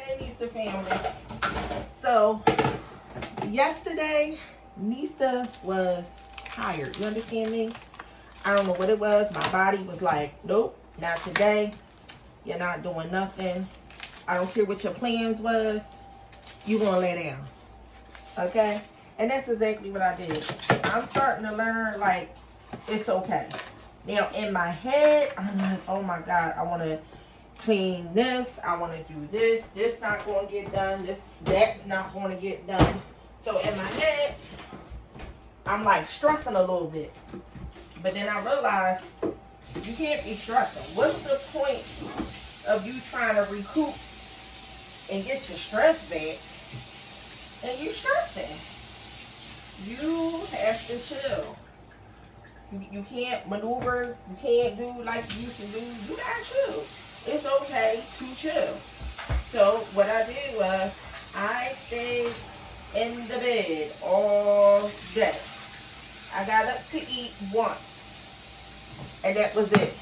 Hey, Nista family. So, yesterday, Nista was tired. You understand me? I don't know what it was. My body was like, nope, not today. You're not doing nothing. I don't care what your plans was. You gonna lay down. Okay? And that's exactly what I did. I'm starting to learn, like, it's okay. Now, in my head, I'm like, oh my God, I want to clean this. I want to do this. This not going to get done. That's not going to get done. So, in my head, I'm like stressing a little bit. But then I realized you can't be stressing. What's the point of you trying to recoup and get your stress back and you stressing? You have to chill. You can't maneuver. You can't do like you used to do. You gotta chill. It's okay to chill. So what I did was I stayed in the bed all day. I got up to eat once, and that was it.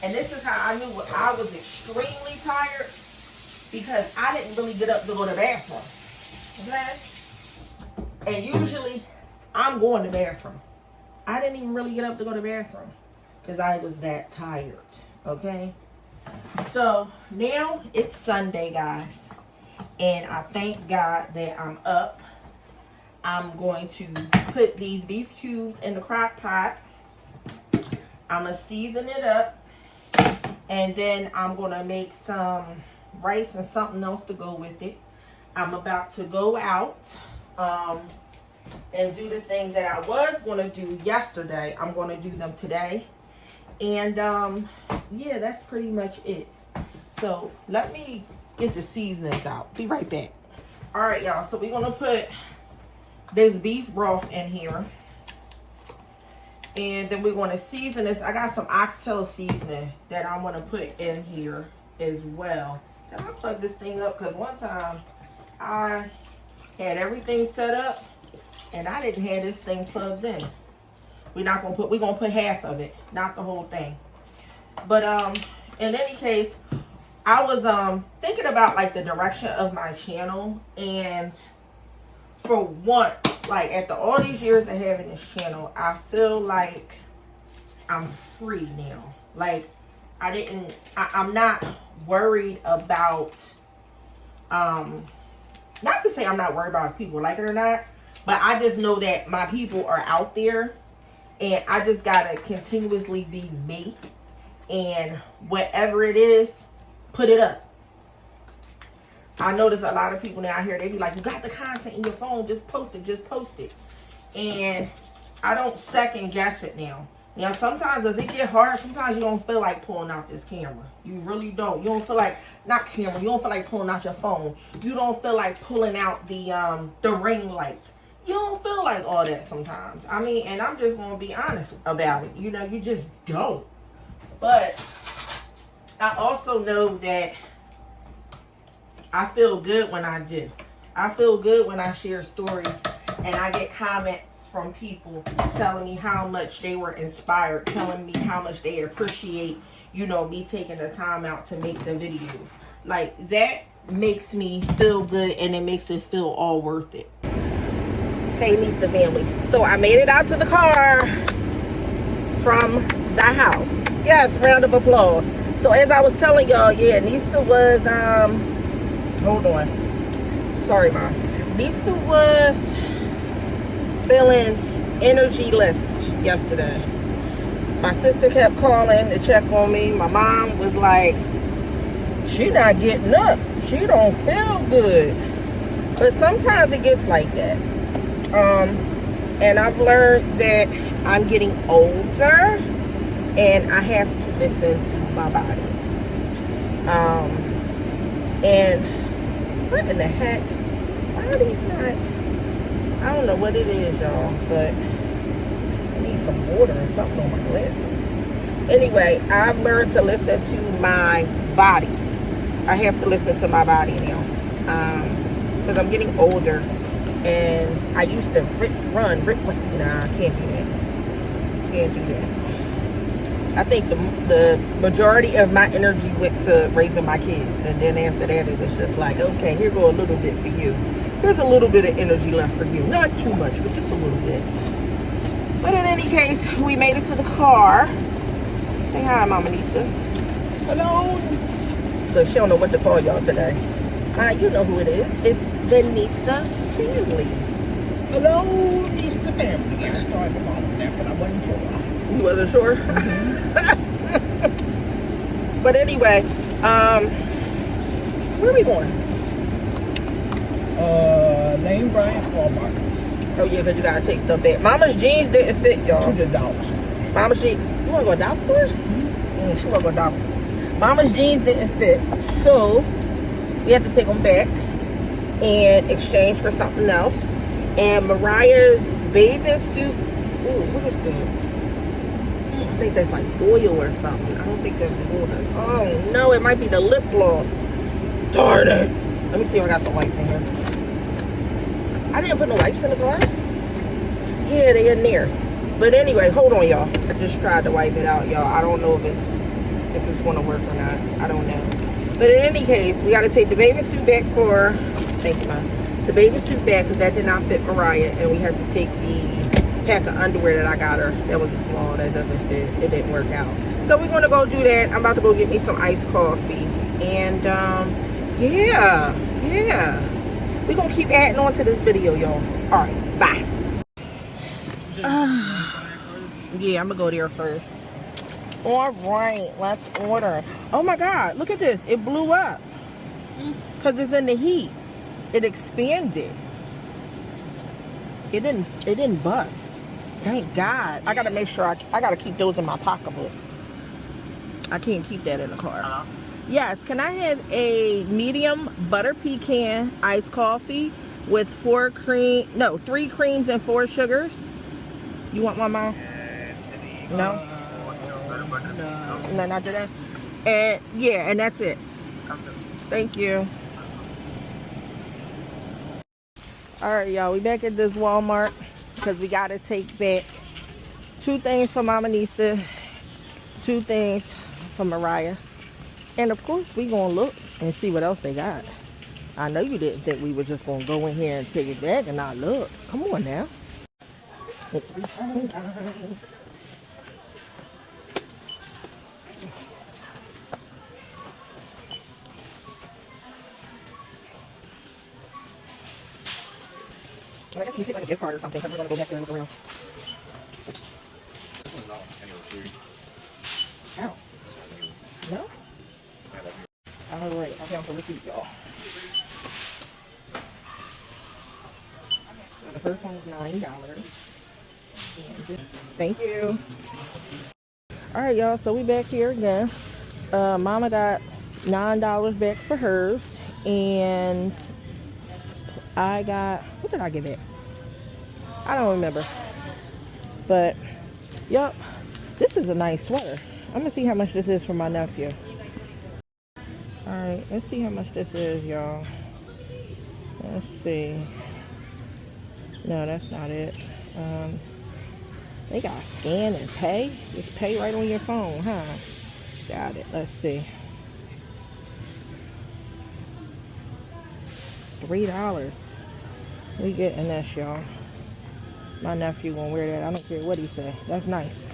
And this is how I knew I was extremely tired, because I didn't really get up to go to the bathroom. Okay? And usually I'm going to the bathroom. I didn't even really get up to go to the bathroom because I was that tired. Okay? So now it's Sunday, guys. And I thank God that I'm up. I'm going to put these beef cubes in the crock pot. I'm going to season it up. And then I'm going to make some rice and something else to go with it. I'm about to go out and do the things that I was going to do yesterday. I'm going to do them today. And yeah, that's pretty much it. So let me get the seasonings out. Be right back. All right, y'all. So we're going to put this beef broth in here. And then we're going to season this. I got some oxtail seasoning that I want to put in here as well. Can I plug this thing up? Because one time I had everything set up and I didn't have this thing plugged in. We're gonna put half of it, not the whole thing. But in any case, I was thinking about like the direction of my channel, and for once, like after all these years of having this channel, I feel like I'm free now. Like I'm not worried about not to say I'm not worried about if people like it or not, but I just know that my people are out there, and I just gotta continuously be me, and whatever it is, put it up. I notice a lot of people now here, they be like, you got the content in your phone, just post it. And I don't second guess it now. Now, sometimes as it get hard, sometimes you don't feel like pulling out this camera. You really don't. You don't feel like, you don't feel like pulling out your phone. You don't feel like pulling out the ring lights. You don't feel like all that sometimes. I mean, and I'm just going to be honest about it. You know, you just don't. But I also know that I feel good when I do. I feel good when I share stories and I get comments from people telling me how much they were inspired, telling me how much they appreciate, you know, me taking the time out to make the videos. Like, that makes me feel good, and it makes it feel all worth it. Hey, Nista family. So I made it out to the car from the house. Yes, round of applause. So as I was telling y'all, yeah, Nista was, hold on. Sorry, Mom. Nista was feeling energyless yesterday. My sister kept calling to check on me. My mom was like, she not getting up. She don't feel good. But sometimes it gets like that. And I've learned that I'm getting older and I have to listen to my body. And what in the heck? Why are these not? I don't know what it is, y'all, but I need some water or something on my glasses. Anyway, I've learned to listen to my body. I have to listen to my body now. Because I'm getting older. And I used to run. Nah, I can't do that. I think the majority of my energy went to raising my kids, and then after that it was just like, okay, here go a little bit for you. There's a little bit of energy left for you, not too much, but just a little bit. But in any case, we made it to the car. Say hi, Mama Nista. Hello. So she don't know what to call y'all today. You know who it is. It's the Nista family. Hello, Nista family. I started to follow that, but I wasn't sure. You wasn't sure? But anyway, where are we going? Lane Bryant, Walmart. Oh yeah, because you gotta take stuff back. Mama's jeans didn't fit, y'all. To the dollar store. Mama's jeans. You wanna go to dollar store? She wanna go to dollar store. Mama's jeans didn't fit, so we had to take them back and exchange for something else. And Mariah's bathing suit. Ooh, what is that? I think that's like oil or something. I don't think that's water. Oh no, it might be the lip gloss. Darn it. Let me see if I got some wipes in here. I didn't put no wipes in the car. Yeah, they in there. But anyway, hold on, y'all. I just tried to wipe it out, y'all. I don't know if it's gonna work or not. I don't know. But in any case, we gotta take the bathing suit back for, thank you, Mom. The bathing suit back because that did not fit Mariah, and we had to take the pack of underwear that I got her. That was a small, that doesn't fit. It didn't work out. So we're gonna go do that. I'm about to go get me some iced coffee. And yeah. We're gonna keep adding on to this video, y'all. Alright, bye. Yeah, I'm gonna go there first. Alright, let's order. Oh my god, look at this. It blew up. Because it's in the heat. It expanded. It didn't bust. Thank God. I gotta make sure I gotta keep those in my pocketbook. I can't keep that in the car. Hello? Yes, can I have a medium butter pecan iced coffee with 3 creams and 4 sugars? You want one, Mom? No? No, not today. And yeah, and that's it. Thank you. Alright, y'all, we back at this Walmart because we gotta take back 2 things for Mama Nista, 2 things for Mariah. And of course, we gonna look and see what else they got. I know you didn't think we were just gonna go in here and take it back and not look. Come on now. It's return time. I guess we see like a gift card or something because we're gonna go back there and look around. Ow. No? Alright, I found the receipt, y'all. So the first one was $9. Thank you. Alright, y'all, so we back here again. Mama got $9 back for hers. And I got, what did I get back? I don't remember. But, yup, this is a nice sweater. I'm gonna see how much this is for my nephew. Alright, let's see how much this is, y'all. Let's see. No, that's not it. They got scan and pay. Just pay right on your phone, huh? Got it. Let's see. $3. We getting this, y'all. My nephew gonna wear that. I don't care what he say. That's nice.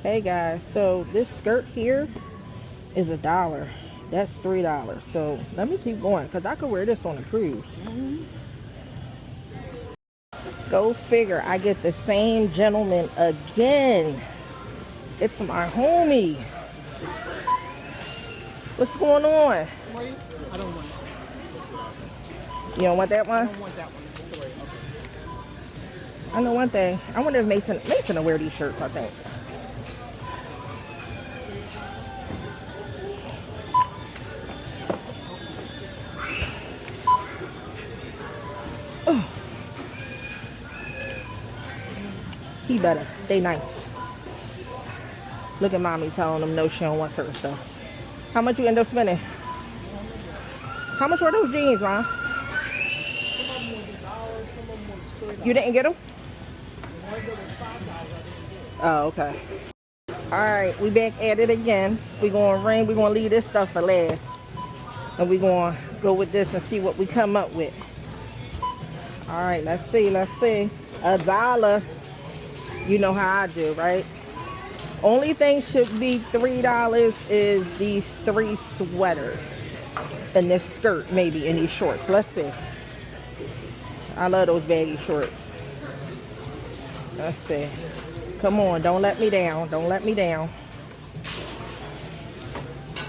Hey guys, so this skirt here is $1. That's $3. So let me keep going because I could wear this on a cruise. Go figure. I get the same gentleman again. It's my homie. What's going on? I don't want that. You don't want that one? I don't want that one. I know one thing. I wonder if Mason will wear these shirts, I think. Oh. He better. They nice. Look at mommy telling them no, she don't want certain stuff. How much you end up spending? How much were those jeans, Mom? You didn't get them? Oh, okay. All right, we back at it again. We're going to ring. We're going to leave this stuff for last. And we're going to go with this and see what we come up with. All right, let's see. $1. You know how I do, right? Only thing should be $3 is these 3 sweaters. And this skirt, maybe, and these shorts. Let's see. I love those baggy shorts. Let's see. Come on, don't let me down. Don't let me down.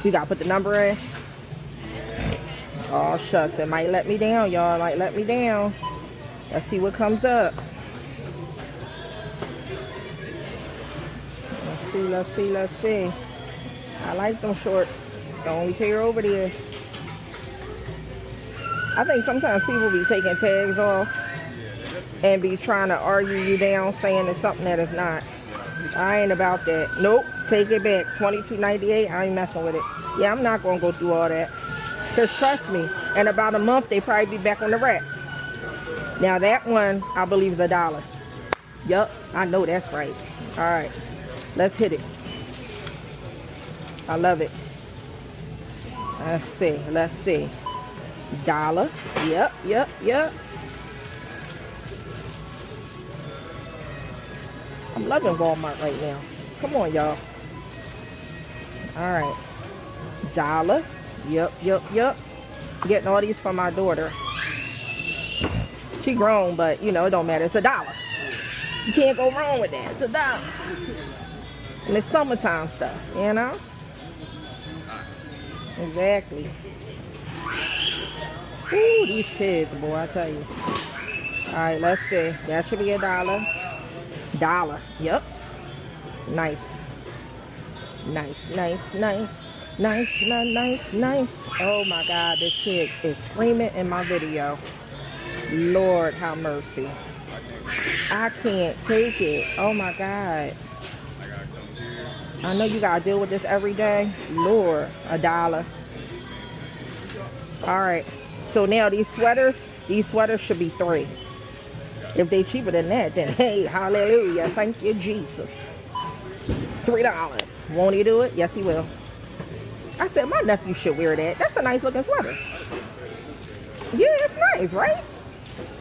We gotta put the number in. Oh, shucks. It might let me down, y'all. Might let me down. Let's see what comes up. Let's see. I like them shorts. The only pair over there. I think sometimes people be taking tags off and be trying to argue you down saying it's something that is not. I ain't about that. Nope. Take it back. $22.98. I ain't messing with it. Yeah, I'm not going to go through all that. Because trust me, in about a month, they probably be back on the rack. Now that one, I believe, is $1. Yup. I know that's right. All right. Let's hit it. I love it. Let's see. $1. Yep. I'm loving Walmart right now. Come on, y'all. All right. $1. Yep. Getting all these for my daughter. She grown, but you know, it don't matter. It's $1. You can't go wrong with that. It's $1. And it's summertime stuff, you know? Exactly. Ooh, these kids, boy, I tell you. All right, let's see. That should be $1. $1. Yep. Nice. Oh my God, this kid is screaming in my video. Lord have mercy. I can't take it. Oh my God. I know you gotta deal with this every day. Lord, $1. All right. So now these sweaters should be $3. If they cheaper than that, then hey, hallelujah. Thank you, Jesus. $3. Won't he do it? Yes, he will. I said my nephew should wear that. That's a nice looking sweater. Yeah, it's nice, right?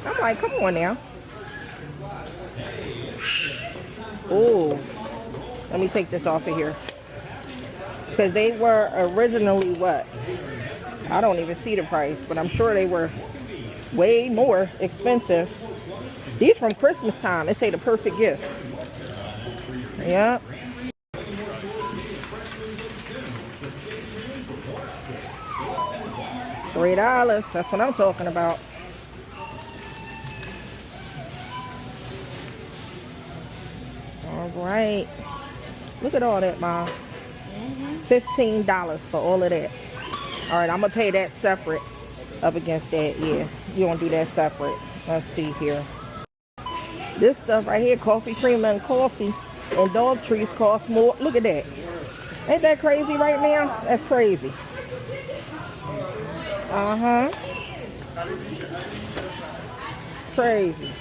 I'm like, come on now. Oh, let me take this off of here. Because they were originally what? I don't even see the price, but I'm sure they were way more expensive. These from Christmas time. They say the perfect gift. Yep. $3. That's what I'm talking about. All right. Look at all that, Mom. $15 for all of that. All right, I'm going to pay that separate up against that. Yeah, you want to do that separate. Let's see here. This stuff right here, coffee cream and coffee and dog treats cost more. Look at that. Ain't that crazy right now? That's crazy. Uh-huh. It's crazy.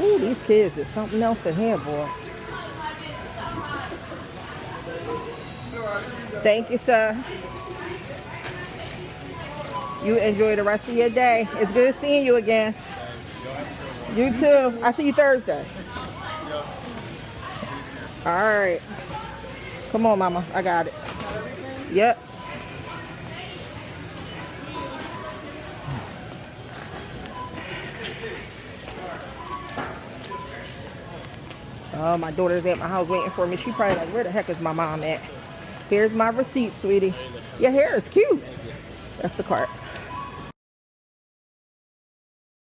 Ooh, these kids is something else in here, boy. Thank you, sir. You enjoy the rest of your day. It's good seeing you again. You too. I see you Thursday. All right. Come on, Mama. I got it. Yep. Oh, my daughter's at my house waiting for me. She probably like, where the heck is my mom at? Here's my receipt, sweetie. Your hair is cute. That's the cart.